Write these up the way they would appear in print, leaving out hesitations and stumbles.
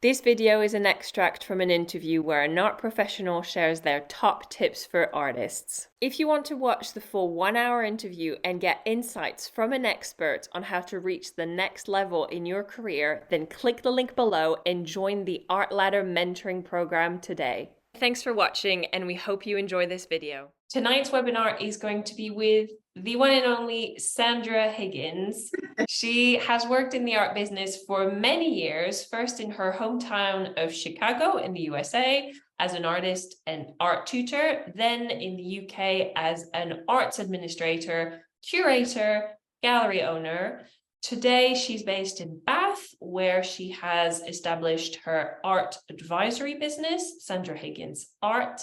This video is an extract from an interview where an art professional shares their top tips for artists. If you want to watch the full 1-hour interview and get insights from an expert on how to reach the next level in your career, then click the link below and join the Art Ladder Mentoring Program today. Thanks for watching, and we hope you enjoy this video. Tonight's webinar is going to be with the one and only Sandra Higgins. She has worked in the art business for many years, first in her hometown of Chicago in the USA as an artist and art tutor, then in the UK as an arts administrator, curator, gallery owner. Today, she's based in Bath, where she has established her art advisory business, Sandra Higgins Art,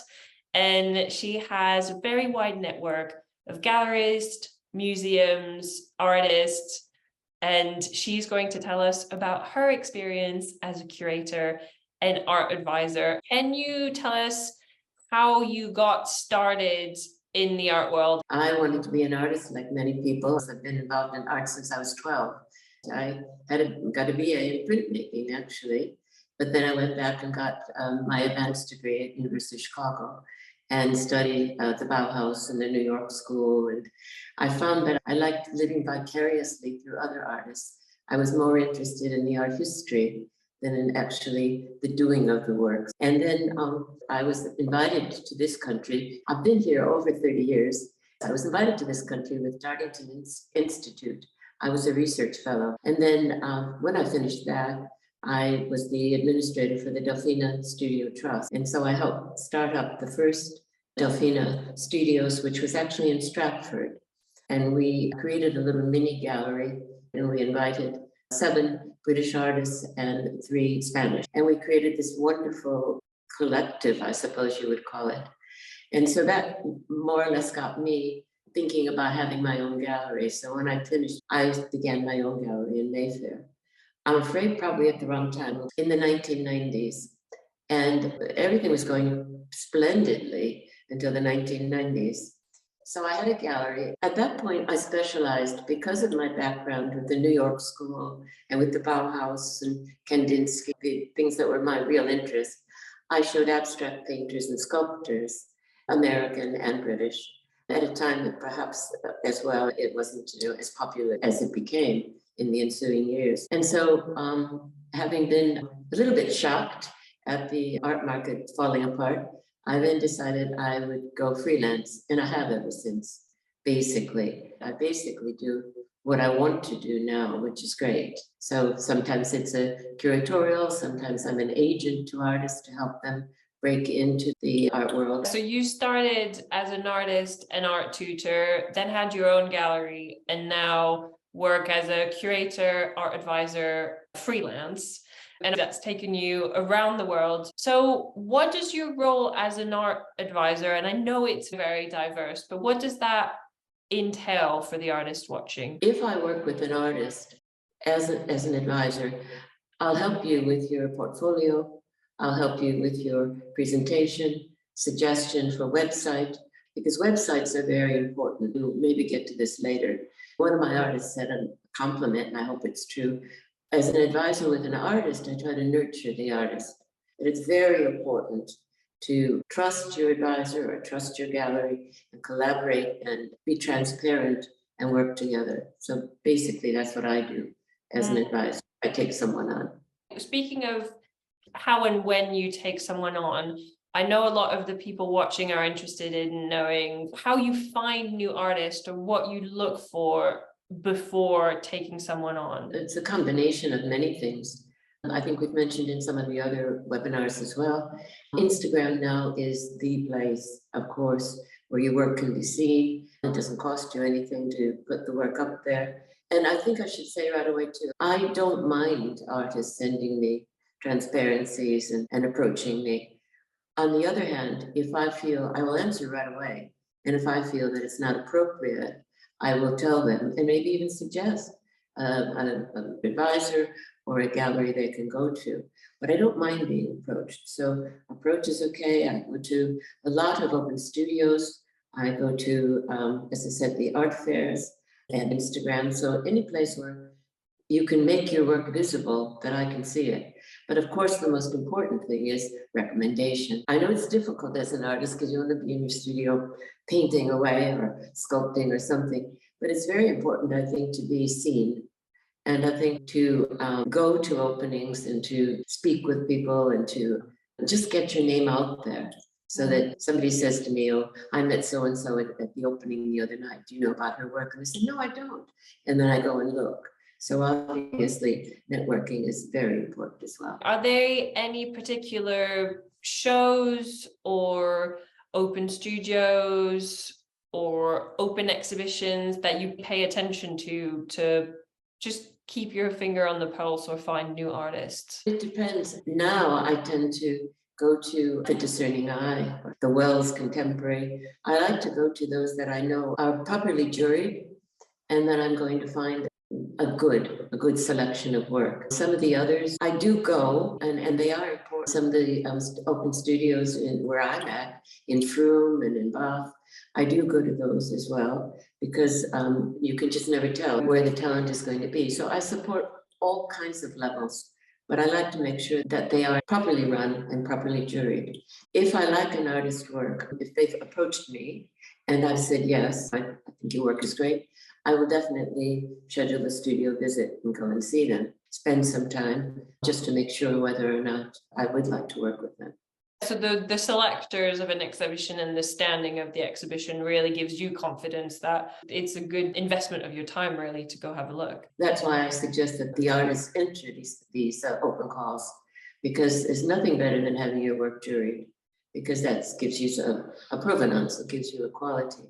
and she has a very wide network of galleries, museums, artists, and she's going to tell us about her experience as a curator and art advisor. Can you tell us how you got started in the art world? I wanted to be an artist like many people. I've been involved in art since I was 12. I got a BA in printmaking, actually, but then I went back and got my advanced degree at University of Chicago and studied at the Bauhaus and the New York School. And I found that I liked living vicariously through other artists. I was more interested in the art history than in actually the doing of the works. And then I was invited to this country. I've been here over 30 years. I was invited to this country with Dartington Institute. I was a research fellow. And then when I finished that, I was the administrator for the Delphina Studio Trust. And so I helped start up the first Delphina Studios, which was actually in Stratford. And we created a little mini gallery, and we invited 7 British artists and 3 Spanish. And we created this wonderful collective, I suppose you would call it. And so that more or less got me thinking about having my own gallery. So when I finished, I began my own gallery in Mayfair. I'm afraid probably at the wrong time, in the 1990s. And everything was going splendidly until the 1990s. So I had a gallery. At that point, I specialized, because of my background with the New York School and with the Bauhaus and Kandinsky, the things that were my real interest. I showed abstract painters and sculptors, American and British, at a time that perhaps as well it wasn't as popular as it became in the ensuing years. And so having been a little bit shocked at the art market falling apart, I then decided I would go freelance, and I have ever since, basically. I basically do what I want to do now, which is great. So sometimes it's a curatorial, sometimes I'm an agent to artists to help them break into the art world. So you started as an artist and art tutor, then had your own gallery, and now work as a curator, art advisor, freelance. And that's taken you around the world. So what does your role as an art advisor, and I know it's very diverse, but what does that entail for the artist watching? If I work with an artist as an advisor, I'll help you with your portfolio. I'll help you with your presentation, suggestion for website, because websites are very important. We'll maybe get to this later. One of my artists said a compliment, and I hope it's true. As an advisor with an artist, I try to nurture the artist. And it's very important to trust your advisor or trust your gallery and collaborate and be transparent and work together. So basically, that's what I do as an advisor. I take someone on. Speaking of how and when you take someone on, I know a lot of the people watching are interested in knowing how you find new artists or what you look for before taking someone on. It's a combination of many things. I think we've mentioned in some of the other webinars as well. Instagram now is the place, of course, where your work can be seen. It doesn't cost you anything to put the work up there. And I think I should say right away too, I don't mind artists sending me transparencies and approaching me. On the other hand, if I feel, I will answer right away. And if I feel that it's not appropriate, I will tell them and maybe even suggest an advisor or a gallery they can go to. But I don't mind being approached. So approach is okay. I go to a lot of open studios. I go to, as I said, the art fairs and Instagram. So any place where you can make your work visible that I can see it. But of course, the most important thing is recommendation. I know it's difficult as an artist because you want to be in your studio painting away or sculpting or something, but it's very important, I think, to be seen. And I think to go to openings and to speak with people and to just get your name out there so that somebody says to me, oh, I met so-and-so at the opening the other night. Do you know about her work? And I said, no, I don't. And then I go and look. So obviously, networking is very important as well. Are there any particular shows or open studios or open exhibitions that you pay attention to just keep your finger on the pulse or find new artists? It depends. Now I tend to go to the Discerning Eye, or the Wells Contemporary. I like to go to those that I know are properly juried, and then I'm going to find a good selection of work. Some of the others, I do go, and they are important. Some of the open studios where I'm at, in Frome and in Bath, I do go to those as well, because you can just never tell where the talent is going to be. So I support all kinds of levels, but I like to make sure that they are properly run and properly juried. If I like an artist's work, if they've approached me and I've said, yes, I think your work is great, I will definitely schedule a studio visit and go and see them, spend some time just to make sure whether or not I would like to work with them. So the selectors of an exhibition and the standing of the exhibition really gives you confidence that it's a good investment of your time, really, to go have a look. That's why I suggest that the artists enter these open calls, because there's nothing better than having your work juried, because that gives you a provenance, it gives you a quality.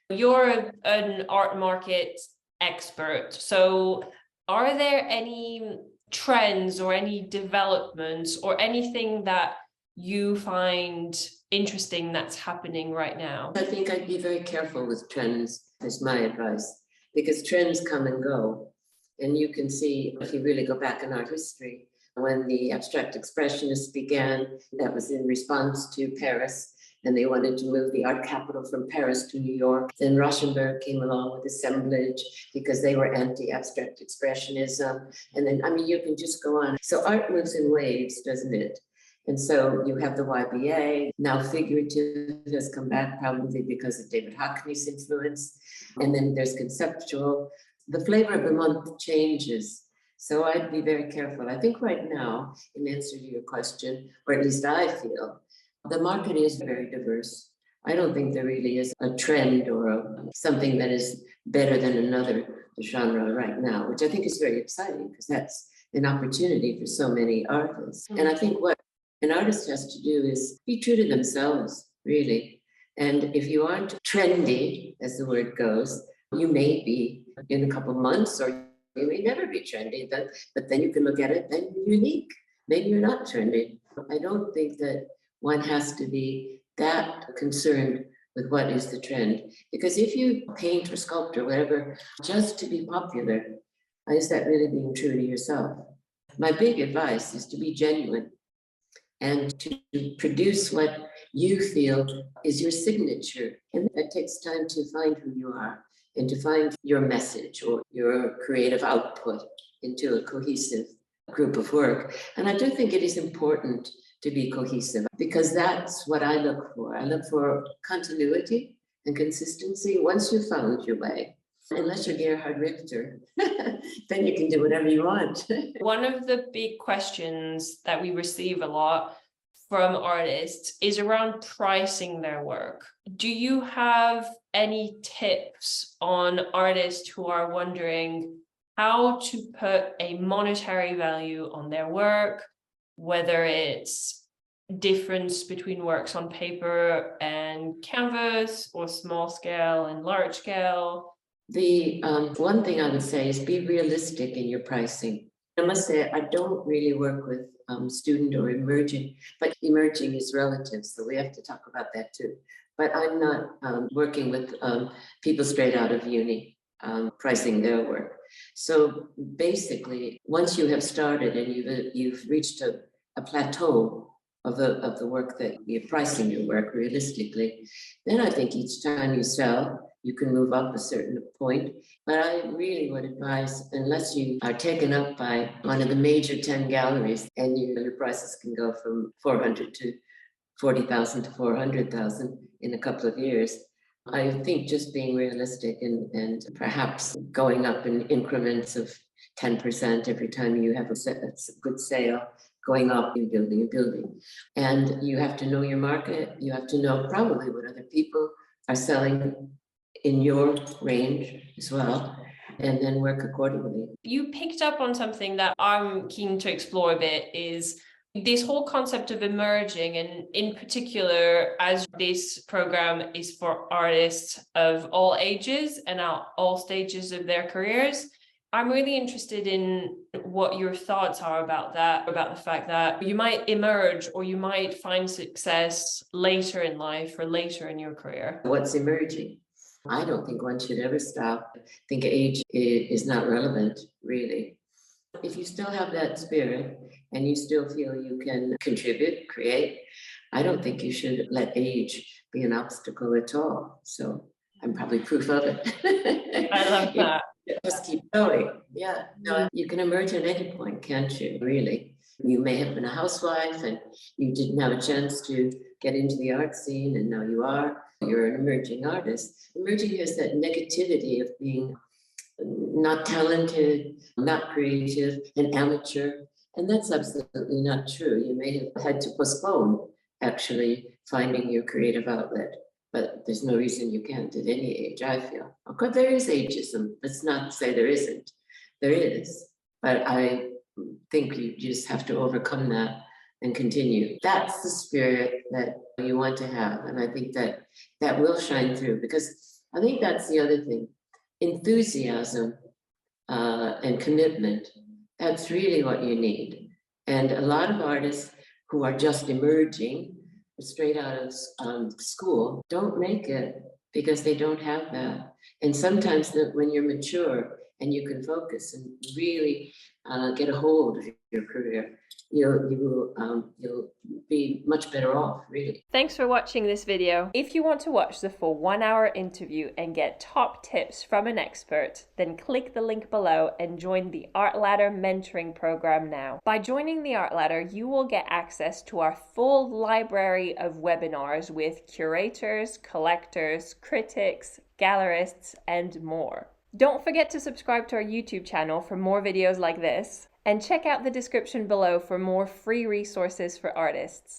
You're an art market expert, so are there any trends or any developments or anything that you find interesting that's happening right now? I think I'd be very careful with trends, is my advice, because trends come and go. And you can see, if you really go back in art history, when the abstract expressionists began, that was in response to Paris, and they wanted to move the art capital from Paris to New York. Then Rauschenberg came along with assemblage because they were anti-abstract expressionism. And then, I mean, you can just go on. So art moves in waves, doesn't it? And so you have the YBA, now figurative has come back probably because of David Hockney's influence. And then there's conceptual. The flavor of the month changes. So I'd be very careful. I think right now, in answer to your question, or at least I feel, the market is very diverse. I don't think there really is a trend or something that is better than another genre right now, which I think is very exciting because that's an opportunity for so many artists. And I think what an artist has to do is be true to themselves, really. And if you aren't trendy, as the word goes, you may be in a couple of months, or you may never be trendy, but then you can look at it and you're unique. Maybe you're not trendy. I don't think that one has to be that concerned with what is the trend. Because if you paint or sculpt or whatever, just to be popular, is that really being true to yourself? My big advice is to be genuine and to produce what you feel is your signature. And that takes time to find who you are and to find your message or your creative output into a cohesive group of work. And I do think it is important to be cohesive because that's what I look for. I look for continuity and consistency. Once you've found your way, unless you're Gerhard Richter, then you can do whatever you want. One of the big questions that we receive a lot from artists is around pricing their work. Do you have any tips on artists who are wondering how to put a monetary value on their work, whether it's difference between works on paper and canvas or small scale and large scale? The one thing I would say is be realistic in your pricing. I must say, I don't really work with student or emerging, but emerging is relative, so we have to talk about that too. But I'm not working with people straight out of uni pricing their work. So basically, once you have started and you've reached a plateau of the work that you're pricing your work realistically, then I think each time you sell, you can move up a certain point. But I really would advise, unless you are taken up by one of the major 10 galleries and your prices can go from 400 to 40,000 to 400,000 in a couple of years. I think just being realistic and perhaps going up in increments of 10% every time you have a good sale, going up and building and building. And you have to know your market. You have to know probably what other people are selling in your range as well, and then work accordingly. You picked up on something that I'm keen to explore a bit, is this whole concept of emerging, and in particular, as this program is for artists of all ages and at all stages of their careers. I'm really interested in what your thoughts are about that, about the fact that you might emerge or you might find success later in life or later in your career. What's emerging? I don't think one should ever stop. I think age is not relevant, really. If you still have that spirit and you still feel you can contribute, create, I don't think you should let age be an obstacle at all. So I'm probably proof of it. I love that. Just keep going. Yeah, no, you can emerge at any point, can't you? Really. You may have been a housewife and you didn't have a chance to get into the art scene, and now you are. You're an emerging artist. Emerging has that negativity of being not talented, not creative, an amateur. And that's absolutely not true. You may have had to postpone actually finding your creative outlet, but there's no reason you can't at any age, I feel. Of course, there is ageism. Let's not say there isn't. There is. But I think you just have to overcome that and continue. That's the spirit that you want to have. And I think that will shine through, because I think that's the other thing. Enthusiasm and commitment, that's really what you need. And a lot of artists who are just emerging straight out of school don't make it because they don't have that. And sometimes when you're mature and you can focus and really get a hold of your career, you'll be much better off, really. Thanks for watching this video. If you want to watch the full 1-hour interview and get top tips from an expert, then click the link below and join the Art Ladder mentoring program now. By joining the Art Ladder, you will get access to our full library of webinars with curators, collectors, critics, gallerists, and more. Don't forget to subscribe to our YouTube channel for more videos like this, and check out the description below for more free resources for artists.